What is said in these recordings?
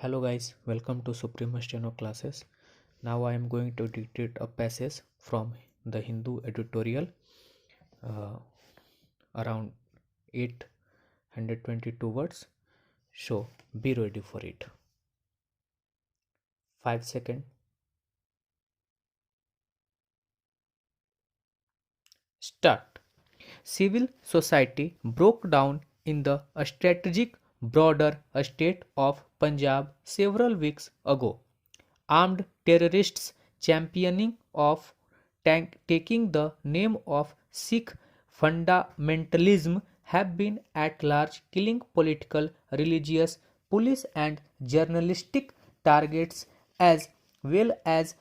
Hello guys, welcome to Supreme Steno classes. Now I am going to dictate a passage from the Hindu editorial uh, around 822 words. So be ready for it. 5 seconds. Start. Civil society broke down in the strategic broader state of Punjab several weeks ago. Armed terrorists championing of taking the name of Sikh fundamentalism have been at large killing political, religious, police and journalistic targets as well as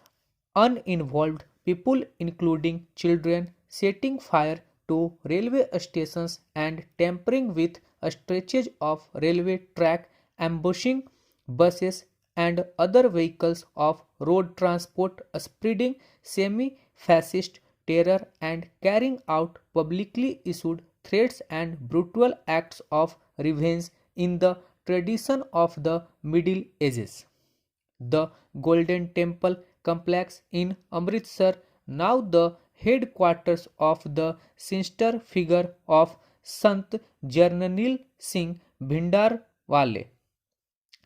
uninvolved people including children setting fire to railway stations and tampering with stretches of railway track, ambushing buses and other vehicles of road transport, spreading semi-fascist terror and carrying out publicly issued threats and brutal acts of revenge in the tradition of the Middle Ages. The Golden Temple complex in Amritsar, now the headquarters of the sinister figure of Sant Jarnail Singh Bhindranwale,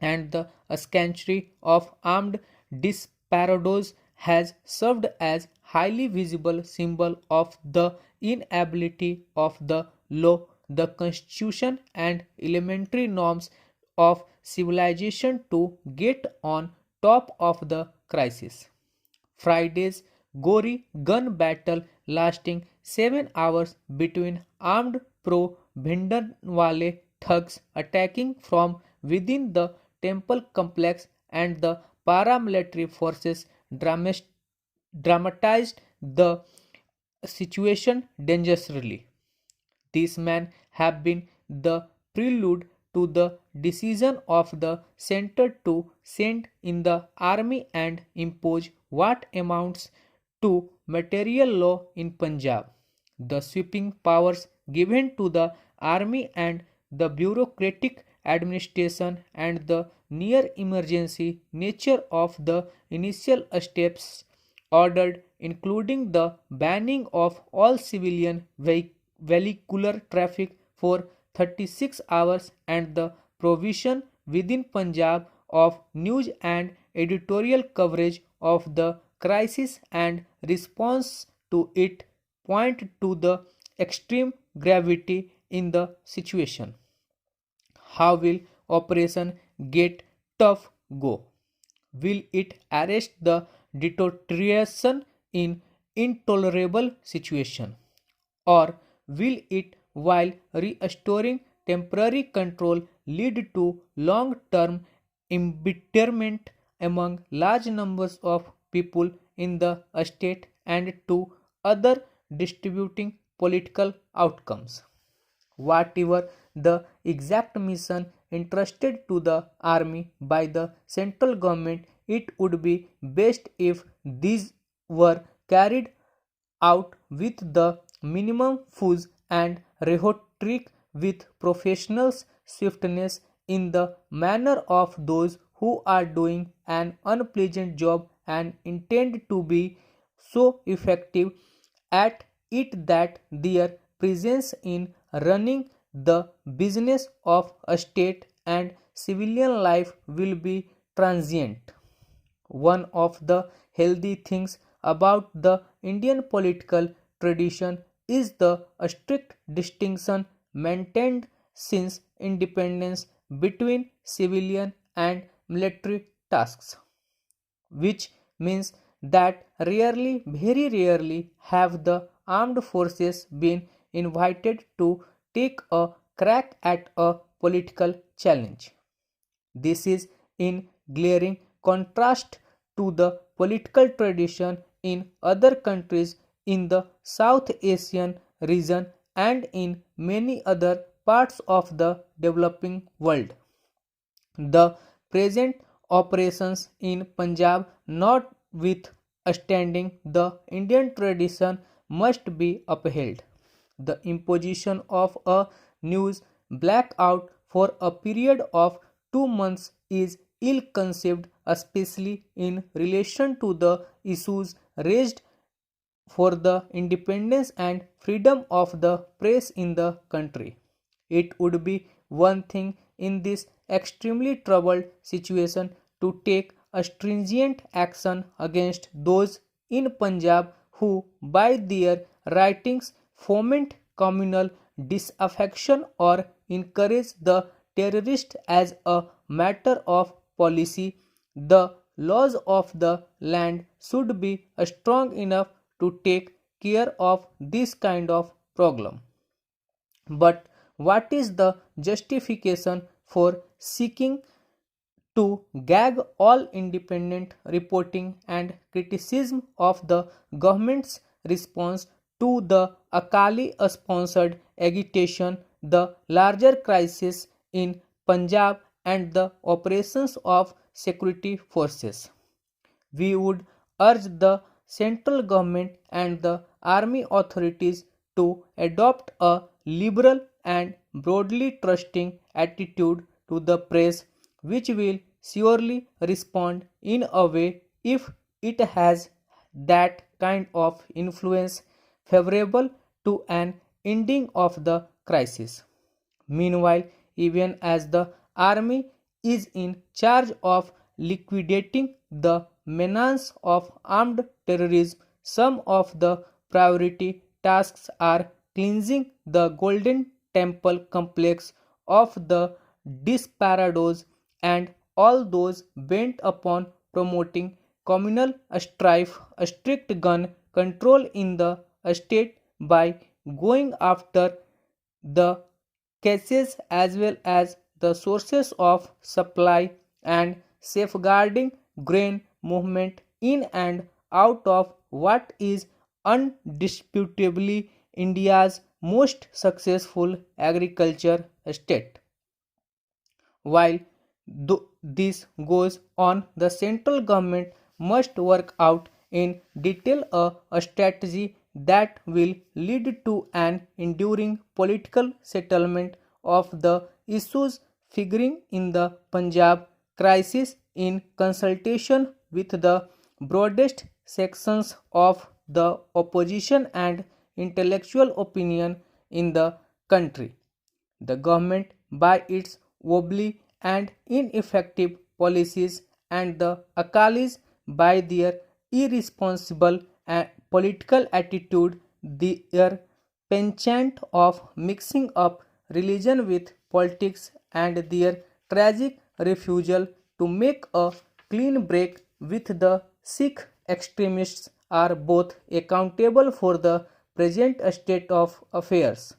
and the sanctuary of armed desperadoes has served as highly visible symbol of the inability of the law, the constitution and elementary norms of civilization to get on top of the crisis. Friday's gory gun battle lasting 7 hours between armed pro Bhindranwale thugs attacking from within the temple complex and the paramilitary forces dramatized the situation dangerously. These men have been the prelude to the decision of the center to send in the army and impose what amounts to material law in Punjab. The sweeping powers given to the army and the bureaucratic administration and the near emergency nature of the initial steps ordered, including the banning of all civilian vehicular traffic for 36 hours and the provision within Punjab of news and editorial coverage of the crisis and response to it point to the extreme gravity in the situation. How will Operation Get Tough go? Will it arrest the deterioration in intolerable situation? Or will it, while restoring temporary control, lead to long term embitterment among large numbers of people in the state and to other distributing political outcomes? Whatever the exact mission entrusted to the army by the central government, it would be best if these were carried out with the minimum fuzz and rhetoric with professional swiftness in the manner of those who are doing an unpleasant job and intend to be so effective at it that their presence in running the business of a state and civilian life will be transient. One of the healthy things about the Indian political tradition is the strict distinction maintained since independence between civilian and military tasks, which means that rarely, very rarely, have the armed forces been invited to take a crack at a political challenge. This is in glaring contrast to the political tradition in other countries in the South Asian region and in many other parts of the developing world. The present operations in Punjab, notwithstanding the Indian tradition, must be upheld. The imposition of a news blackout for a period of 2 months is ill-conceived, especially in relation to the issues raised for the independence and freedom of the press in the country. It would be one thing in this extremely troubled situation to take a stringent action against those in Punjab who, by their writings, foment communal disaffection or encourage the terrorist as a matter of policy. The laws of the land should be strong enough to take care of this kind of problem. But what is the justification for seeking to gag all independent reporting and criticism of the government's response to the Akali sponsored agitation, the larger crisis in Punjab, and the operations of security forces? We would urge the central government and the army authorities to adopt a liberal and broadly trusting attitude to the press, which will surely respond in a way if it has that kind of influence favorable to an ending of the crisis. Meanwhile, even as the army is in charge of liquidating the menace of armed terrorism, some of the priority tasks are cleansing the Golden Temple complex of the disparados and all those bent upon promoting communal strife, a strict gun control in the state by going after the caches as well as the sources of supply and safeguarding grain movement in and out of what is undisputably India's most successful agriculture state. While this goes on, the central government must work out in detail a strategy that will lead to an enduring political settlement of the issues figuring in the Punjab crisis in consultation with the broadest sections of the opposition and intellectual opinion in the country. The government, by its wobbly and ineffective policies, and the Akalis, by their irresponsible and political attitude, their penchant of mixing up religion with politics, and their tragic refusal to make a clean break with the Sikh extremists are both accountable for the present state of affairs.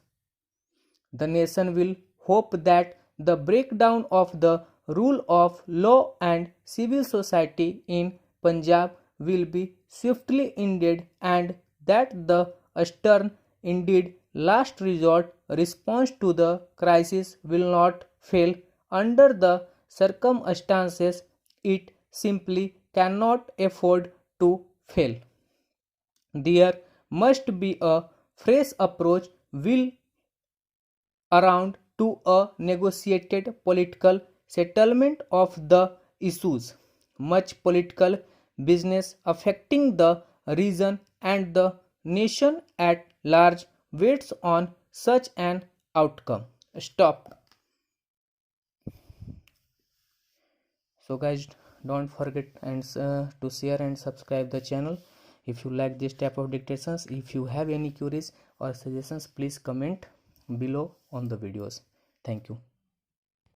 The nation will hope that the breakdown of the rule of law and civil society in Punjab will be swiftly ended and that the stern, indeed last resort response to the crisis will not fail. Under the circumstances, it simply cannot afford to fail. There must be a fresh approach will around to a negotiated political settlement of the issues. Much political business affecting the region and the nation at large waits on such an outcome. Stop. So guys, don't forget to share and subscribe the channel if you like this type of dictations. If you have any queries or suggestions, please comment below on the videos. Thank you.